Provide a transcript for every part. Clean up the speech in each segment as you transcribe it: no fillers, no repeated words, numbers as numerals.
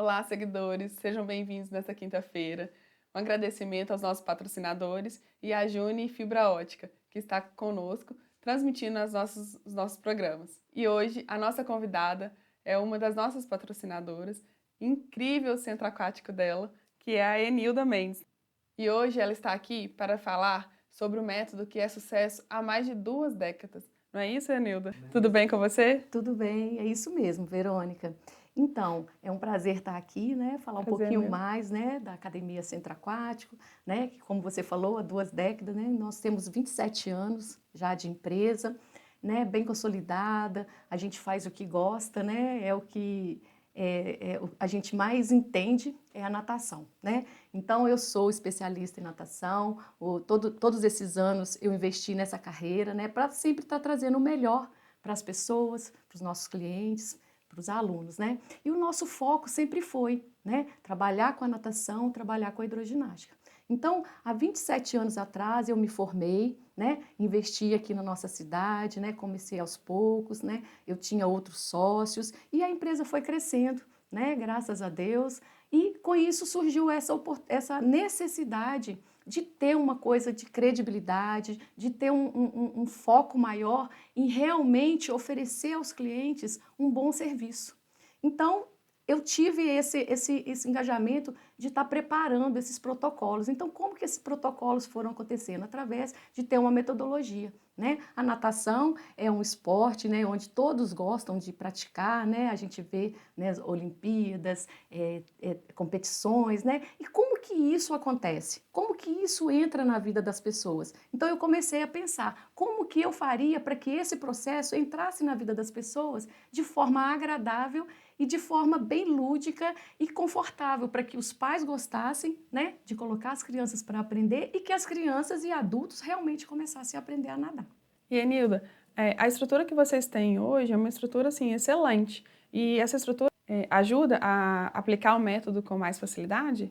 Olá, seguidores, sejam bem-vindos nesta quinta-feira. Um agradecimento aos nossos patrocinadores e à Juni Fibra Ótica, que está conosco, transmitindo os nossos programas. E hoje, a nossa convidada é uma das nossas patrocinadoras, incrível centro aquático dela, que é a Enilda Mendes. E hoje ela está aqui para falar sobre o método que é sucesso há mais de 2 décadas. Não é isso, Enilda? Tudo bem com você? Tudo bem, é isso mesmo, Verônica. Então, é um prazer estar aqui, né, falar um Prazer pouquinho meu. mais, né, da Academia Centro Aquático, né, que como você falou, há 2 décadas, né, nós temos 27 anos já de empresa, né, bem consolidada, a gente faz o que gosta, né, é o que a gente mais entende é a natação, né? Então, eu sou especialista em natação, todos esses anos eu investi nessa carreira, né, para sempre estar trazendo o melhor para as pessoas, para os nossos clientes, para os alunos, né? E o nosso foco sempre foi, né, trabalhar com a natação, trabalhar com a hidroginástica. Então, há 27 anos atrás eu me formei, né, investi aqui na nossa cidade, né, comecei aos poucos, né, eu tinha outros sócios e a empresa foi crescendo, né, graças a Deus, e com isso surgiu essa necessidade de ter uma coisa de credibilidade, de ter um foco maior em realmente oferecer aos clientes um bom serviço. Então, eu tive esse engajamento de estar preparando esses protocolos. Então, como que esses protocolos foram acontecendo? Através de ter uma metodologia, né? A natação é um esporte, né, onde todos gostam de praticar, né? A gente vê, né, as Olimpíadas, competições, né? E como que isso acontece? Como que isso entra na vida das pessoas? Então, eu comecei a pensar como que eu faria para que esse processo entrasse na vida das pessoas de forma agradável e de forma bem lúdica e confortável, para que os pais gostassem, né, de colocar as crianças para aprender e que as crianças e adultos realmente começassem a aprender a nadar. E, Enilda, a estrutura que vocês têm hoje é uma estrutura, assim, excelente. E essa estrutura ajuda a aplicar o método com mais facilidade?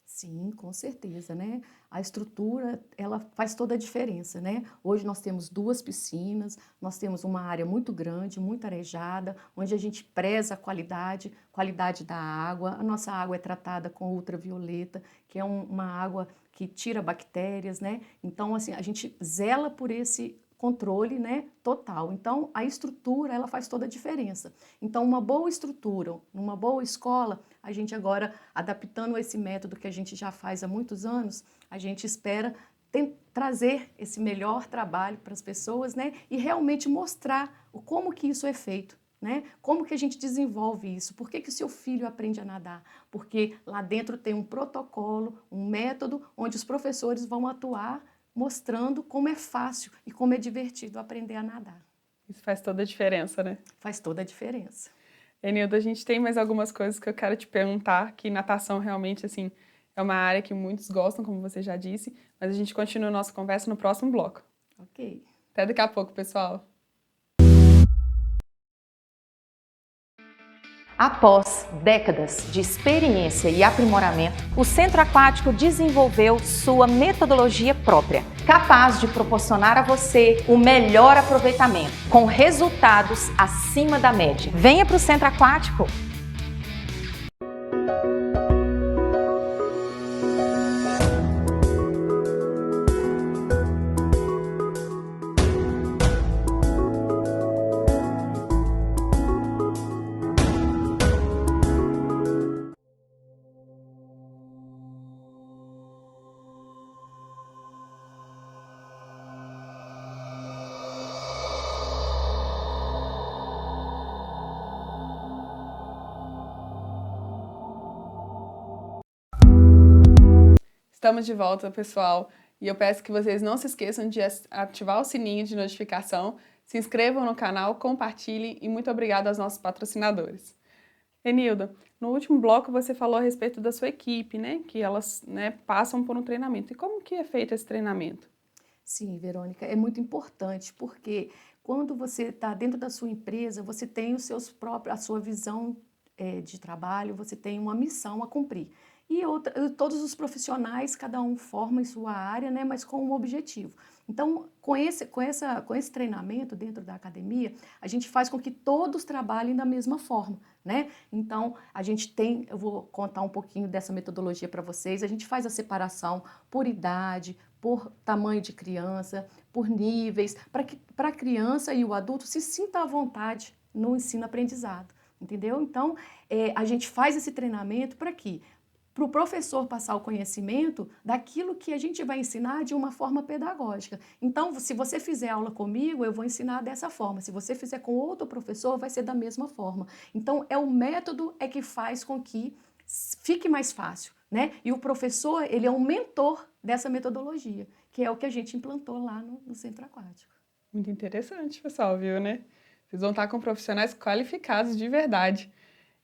Sim, com certeza, né? A estrutura, ela faz toda a diferença, né? Hoje nós temos 2 piscinas, nós temos uma área muito grande, muito arejada, onde a gente preza a qualidade da água. A nossa água é tratada com ultravioleta, que é uma água que tira bactérias, né? Então, assim, a gente zela por esse controle, né, total. Então, a estrutura, ela faz toda a diferença. Então, uma boa estrutura, uma boa escola, a gente agora, adaptando esse método que a gente já faz há muitos anos, a gente espera trazer esse melhor trabalho para as pessoas, né? E realmente mostrar como que isso é feito, né? Como que a gente desenvolve isso? Por que que o seu filho aprende a nadar? Porque lá dentro tem um protocolo, um método, onde os professores vão atuar mostrando como é fácil e como é divertido aprender a nadar. Isso faz toda a diferença, né? Faz toda a diferença. Enilda, a gente tem mais algumas coisas que eu quero te perguntar, que natação realmente, assim, é uma área que muitos gostam, como você já disse, mas a gente continua a nossa conversa no próximo bloco. Ok. Até daqui a pouco, pessoal! Após décadas de experiência e aprimoramento, o Centro Aquático desenvolveu sua metodologia própria, capaz de proporcionar a você o melhor aproveitamento, com resultados acima da média. Venha para o Centro Aquático! Estamos de volta, pessoal, e eu peço que vocês não se esqueçam de ativar o sininho de notificação, se inscrevam no canal, compartilhem e muito obrigada aos nossos patrocinadores. Enilda, no último bloco você falou a respeito da sua equipe, né? Que elas, né, passam por um treinamento. E como que é feito esse treinamento? Sim, Verônica, é muito importante, porque quando você está dentro da sua empresa, você tem a sua visão de trabalho, você tem uma missão a cumprir. E todos os profissionais, cada um forma em sua área, né, mas com um objetivo. Então, com esse treinamento dentro da academia, a gente faz com que todos trabalhem da mesma forma, né? Então, eu vou contar um pouquinho dessa metodologia para vocês. A gente faz a separação por idade, por tamanho de criança, por níveis, para que a criança e o adulto se sinta à vontade no ensino-aprendizado, entendeu? Então, a gente faz esse treinamento para quê? Para o professor passar o conhecimento daquilo que a gente vai ensinar de uma forma pedagógica. Então, se você fizer aula comigo, eu vou ensinar dessa forma. Se você fizer com outro professor, vai ser da mesma forma. Então, o método que faz com que fique mais fácil, né? E o professor, ele é um mentor dessa metodologia, que é o que a gente implantou lá no Centro Aquático. Muito interessante, pessoal, viu, né? Vocês vão estar com profissionais qualificados de verdade.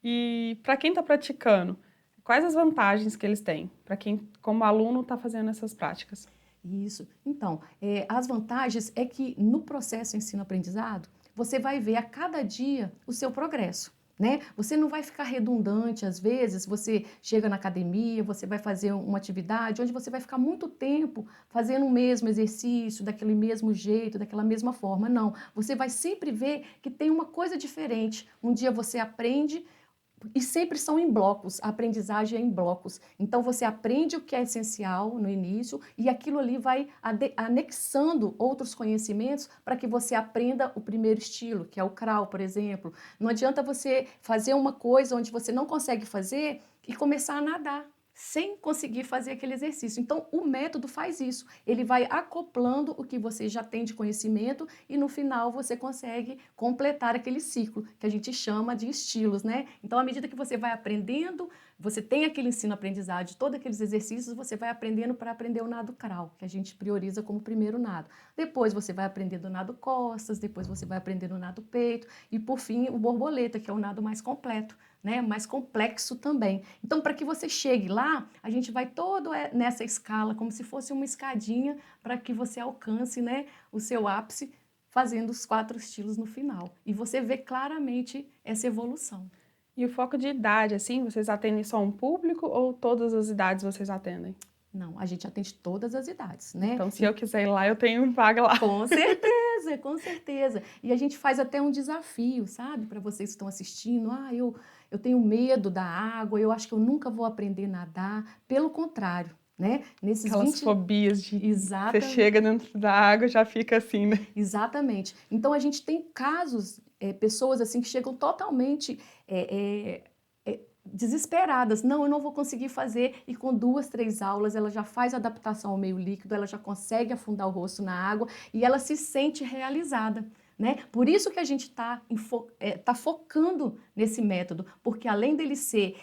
E para quem está praticando, quais as vantagens que eles têm para quem, como aluno, está fazendo essas práticas? Isso. Então, as vantagens é que no processo ensino-aprendizado, você vai ver a cada dia o seu progresso, né? Você não vai ficar redundante, às vezes, você chega na academia, você vai fazer uma atividade onde você vai ficar muito tempo fazendo o mesmo exercício, daquele mesmo jeito, daquela mesma forma. Não, você vai sempre ver que tem uma coisa diferente. Um dia você aprende. E sempre são em blocos, a aprendizagem é em blocos. Então, você aprende o que é essencial no início e aquilo ali vai anexando outros conhecimentos para que você aprenda o primeiro estilo, que é o crawl, por exemplo. Não adianta você fazer uma coisa onde você não consegue fazer e começar a nadar sem conseguir fazer aquele exercício. Então, o método faz isso. Ele vai acoplando o que você já tem de conhecimento e, no final, você consegue completar aquele ciclo, que a gente chama de estilos, né? Então, à medida que você vai aprendendo, você tem aquele ensino-aprendizagem, todos aqueles exercícios, você vai aprendendo para aprender o nado crawl, que a gente prioriza como primeiro nado. Depois, você vai aprender do nado costas, depois você vai aprender do nado peito e, por fim, o borboleta, que é o nado mais completo, né, mais complexo também. Então, para que você chegue lá, a gente vai todo nessa escala, como se fosse uma escadinha, para que você alcance, né, o seu ápice, fazendo os 4 estilos no final. E você vê claramente essa evolução. E o foco de idade, assim, vocês atendem só um público ou todas as idades vocês atendem? Não, a gente atende todas as idades, né? Então, se eu quiser ir lá, eu tenho vaga lá. Com certeza, com certeza. E a gente faz até um desafio, sabe? Para vocês que estão assistindo. Eu tenho medo da água, eu acho que eu nunca vou aprender a nadar. Pelo contrário, né? Aquelas fobias de Exatamente. Você chega dentro da água e já fica assim, né? Exatamente. Então, a gente tem casos, pessoas assim que chegam totalmente desesperadas. Não, eu não vou conseguir fazer. E com 2, 3 aulas, ela já faz a adaptação ao meio líquido, ela já consegue afundar o rosto na água e ela se sente realizada, né? Por isso que a gente está focando nesse método, porque além dele ser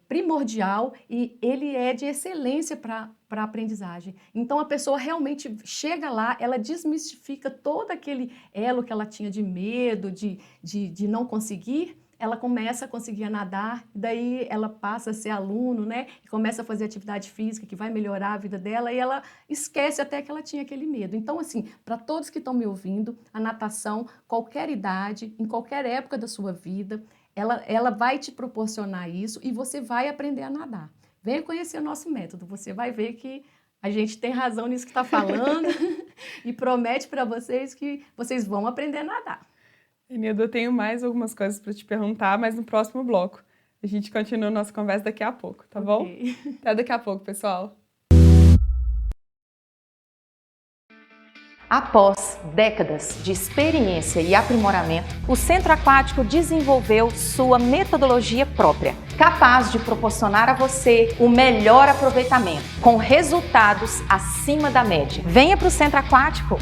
primordial, e ele é de excelência para a aprendizagem. Então, a pessoa realmente chega lá, ela desmistifica todo aquele elo que ela tinha de medo, de não conseguir. Ela começa a conseguir nadar, daí ela passa a ser aluno, né? E começa a fazer atividade física que vai melhorar a vida dela e ela esquece até que ela tinha aquele medo. Então, assim, para todos que estão me ouvindo, a natação, qualquer idade, em qualquer época da sua vida, ela vai te proporcionar isso e você vai aprender a nadar. Venha conhecer o nosso método, você vai ver que a gente tem razão nisso que está falando e promete para vocês que vocês vão aprender a nadar. Enilda, eu tenho mais algumas coisas para te perguntar, mas no próximo bloco. A gente continua a nossa conversa daqui a pouco, tá bom? Até daqui a pouco, pessoal. Após décadas de experiência e aprimoramento, o Centro Aquático desenvolveu sua metodologia própria, capaz de proporcionar a você o melhor aproveitamento, com resultados acima da média. Venha para o Centro Aquático!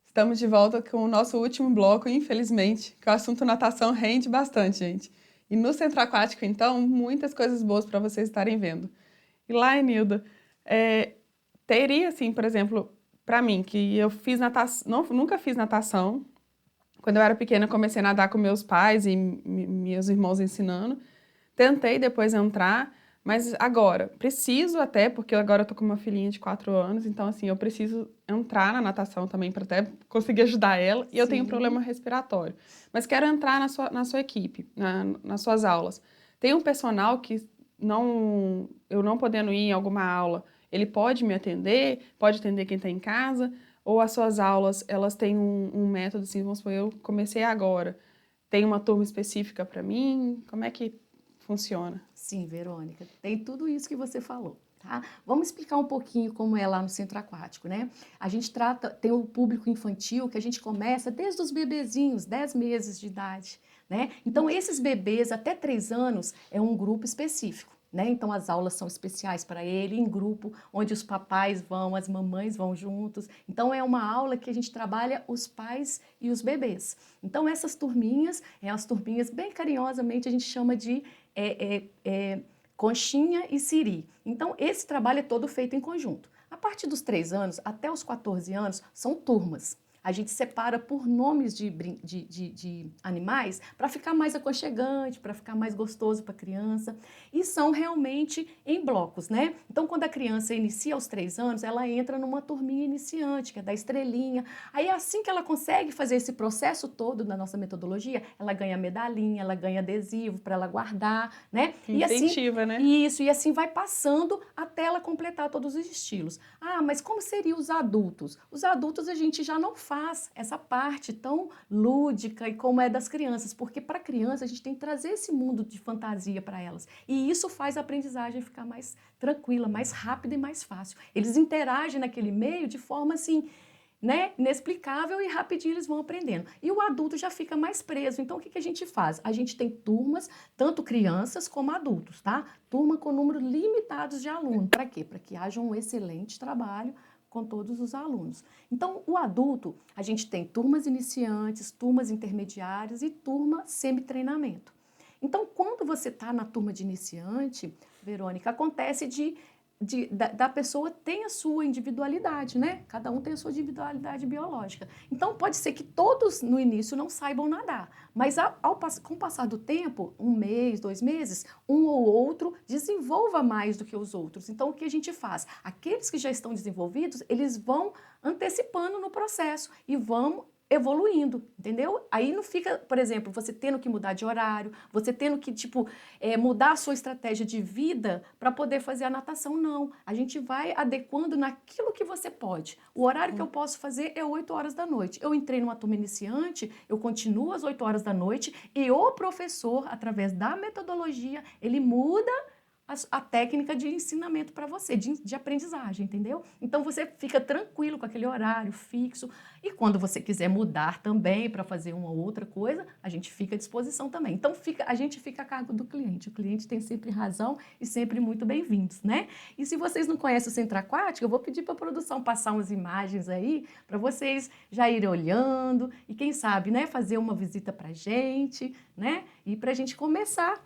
Estamos de volta com o nosso último bloco, infelizmente, que o assunto natação rende bastante, gente. E no Centro Aquático, então, muitas coisas boas para vocês estarem vendo. E lá, Enilda, teria, assim, por exemplo, para mim, que eu fiz natação, nunca fiz natação. Quando eu era pequena, eu comecei a nadar com meus pais e meus irmãos ensinando. Tentei depois entrar, mas agora, preciso até, porque agora eu tô com uma filhinha de 4 anos, então assim, eu preciso entrar na natação também para até conseguir ajudar ela. E eu tenho um problema respiratório. Mas quero entrar na sua equipe, nas suas aulas. Tem um personal que eu não podendo ir em alguma aula, ele pode me atender, pode atender quem está em casa, ou as suas aulas, elas têm um método, assim, vamos supor, eu comecei agora, tem uma turma específica para mim? Como é que funciona? Sim, Verônica, tem tudo isso que você falou. Tá? Vamos explicar um pouquinho como é lá no centro aquático, né? A gente tem o público infantil que a gente começa desde os bebezinhos, 10 meses de idade, né? Então, esses bebês até 3 anos é um grupo específico, né? Então, as aulas são especiais para ele, em grupo, onde os papais vão, as mamães vão juntos. Então, é uma aula que a gente trabalha os pais e os bebês. Então, essas turminhas, as turminhas bem carinhosamente a gente chama de Conchinha e Siri. Então, esse trabalho é todo feito em conjunto. A partir dos 3 anos até os 14 anos, são turmas. A gente separa por nomes de animais para ficar mais aconchegante, para ficar mais gostoso para a criança. E são realmente em blocos, né? Então, quando a criança inicia aos 3 anos, ela entra numa turminha iniciante, que é da estrelinha. Aí, assim que ela consegue fazer esse processo todo na nossa metodologia, ela ganha medalhinha, ela ganha adesivo para ela guardar, né? Incentiva, né? Isso, e assim vai passando até ela completar todos os estilos. Ah, mas como seriam os adultos? Os adultos a gente já não faz essa parte tão lúdica e como é das crianças, porque para a criança a gente tem que trazer esse mundo de fantasia para elas. E isso faz a aprendizagem ficar mais tranquila, mais rápida e mais fácil. Eles interagem naquele meio de forma assim, né, inexplicável e rapidinho eles vão aprendendo. E o adulto já fica mais preso. Então, o que a gente faz? A gente tem turmas, tanto crianças como adultos, tá? Turma com número limitados de alunos. Para quê? Para que haja um excelente trabalho com todos os alunos. Então, o adulto, a gente tem turmas iniciantes, turmas intermediárias e turma semi-treinamento. Então, quando você está na turma de iniciante, Verônica, acontece da pessoa tem a sua individualidade, né? Cada um tem a sua individualidade biológica. Então, pode ser que todos no início não saibam nadar, mas com o passar do tempo, 1 mês, 2 meses, um ou outro desenvolva mais do que os outros. Então, o que a gente faz? Aqueles que já estão desenvolvidos, eles vão antecipando no processo e vão evoluindo, entendeu? Aí não fica, por exemplo, você tendo que mudar de horário, você tendo que, mudar a sua estratégia de vida para poder fazer a natação, não. A gente vai adequando naquilo que você pode. O horário que eu posso fazer é 8 horas da noite. Eu entrei numa turma iniciante, eu continuo às 8 horas da noite e o professor, através da metodologia, ele muda a técnica de ensinamento para você, de aprendizagem, entendeu? Então, você fica tranquilo com aquele horário fixo e quando você quiser mudar também para fazer uma outra coisa, a gente fica à disposição também. Então, a gente fica a cargo do cliente. O cliente tem sempre razão e sempre muito bem-vindos, né? E se vocês não conhecem o Centro Aquático, eu vou pedir para a produção passar umas imagens aí para vocês já irem olhando e quem sabe, né, fazer uma visita para a gente, né? E para a gente começar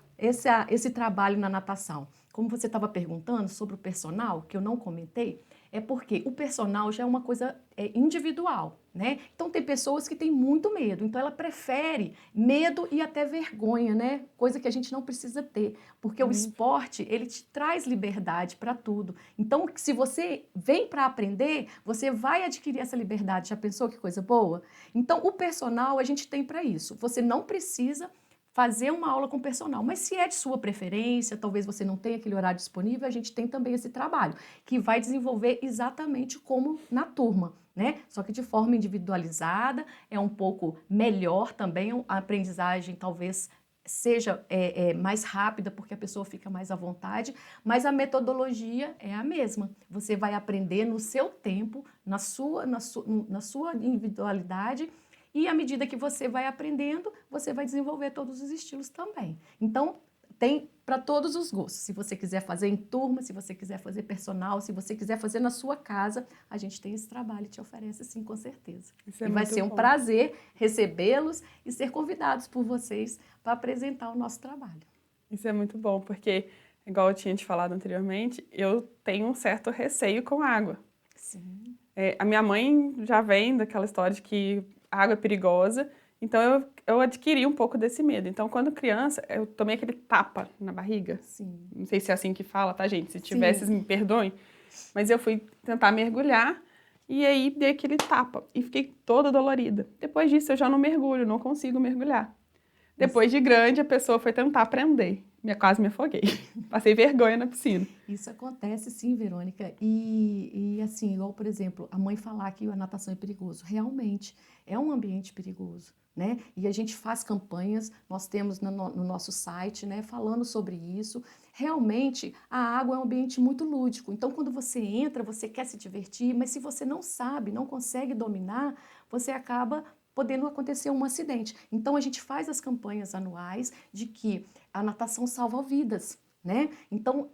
esse trabalho na natação. Como você estava perguntando sobre o personal, que eu não comentei, é porque o personal já é uma coisa individual, né? Então, tem pessoas que têm muito medo, então ela prefere medo e até vergonha, né? Coisa que a gente não precisa ter, porque o esporte, ele te traz liberdade para tudo. Então, se você vem para aprender, você vai adquirir essa liberdade. Já pensou que coisa boa? Então, o personal a gente tem para isso. Você não precisa fazer uma aula com personal, mas se é de sua preferência, talvez você não tenha aquele horário disponível, a gente tem também esse trabalho, que vai desenvolver exatamente como na turma, né? Só que de forma individualizada, é um pouco melhor também, a aprendizagem talvez seja mais rápida, porque a pessoa fica mais à vontade, mas a metodologia é a mesma. Você vai aprender no seu tempo, na sua individualidade, e à medida que você vai aprendendo, você vai desenvolver todos os estilos também. Então, tem para todos os gostos. Se você quiser fazer em turma, se você quiser fazer personal, se você quiser fazer na sua casa, a gente tem esse trabalho e te oferece sim, com certeza. E vai ser um prazer recebê-los e ser convidados por vocês para apresentar o nosso trabalho. Isso é muito bom, porque, igual eu tinha te falado anteriormente, eu tenho um certo receio com água. Sim. A minha mãe já vem daquela história de que a água é perigosa, então eu adquiri um pouco desse medo. Então, quando criança, eu tomei aquele tapa na barriga. Sim. Não sei se é assim que fala, tá, gente? Se Sim. tivesse, me perdoem. Mas eu fui tentar mergulhar e aí dei aquele tapa e fiquei toda dolorida. Depois disso, eu já não mergulho, não consigo mergulhar. Depois de grande, a pessoa foi tentar aprender. Quase me afoguei. Passei vergonha na piscina. Isso acontece sim, Verônica. E assim, igual, por exemplo, a mãe falar que a natação é perigoso. Realmente, é um ambiente perigoso, né? E a gente faz campanhas, nós temos no nosso site, né, falando sobre isso. Realmente, a água é um ambiente muito lúdico. Então, quando você entra, você quer se divertir, mas se você não sabe, não consegue dominar, você acaba podendo acontecer um acidente. Então, a gente faz as campanhas anuais de que a natação salva vidas, né? Então,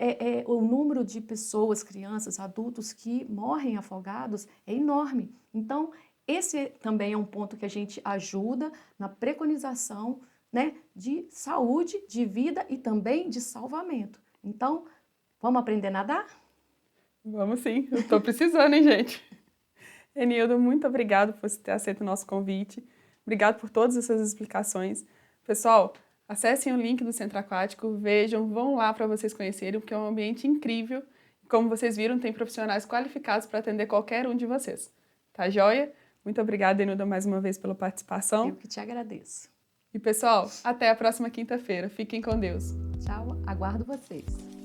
o número de pessoas, crianças, adultos que morrem afogados é enorme. Então, esse também é um ponto que a gente ajuda na preconização, né, de saúde, de vida e também de salvamento. Então, vamos aprender a nadar? Vamos sim, eu tô precisando, hein, gente? Enildo, muito obrigado por você ter aceito o nosso convite. Obrigado por todas essas explicações. Pessoal, acessem o link do Centro Aquático, vejam, vão lá para vocês conhecerem, porque é um ambiente incrível. Como vocês viram, tem profissionais qualificados para atender qualquer um de vocês. Tá joia? Muito obrigada, Enildo, mais uma vez pela participação. Eu que te agradeço. E pessoal, até a próxima quinta-feira. Fiquem com Deus. Tchau, aguardo vocês.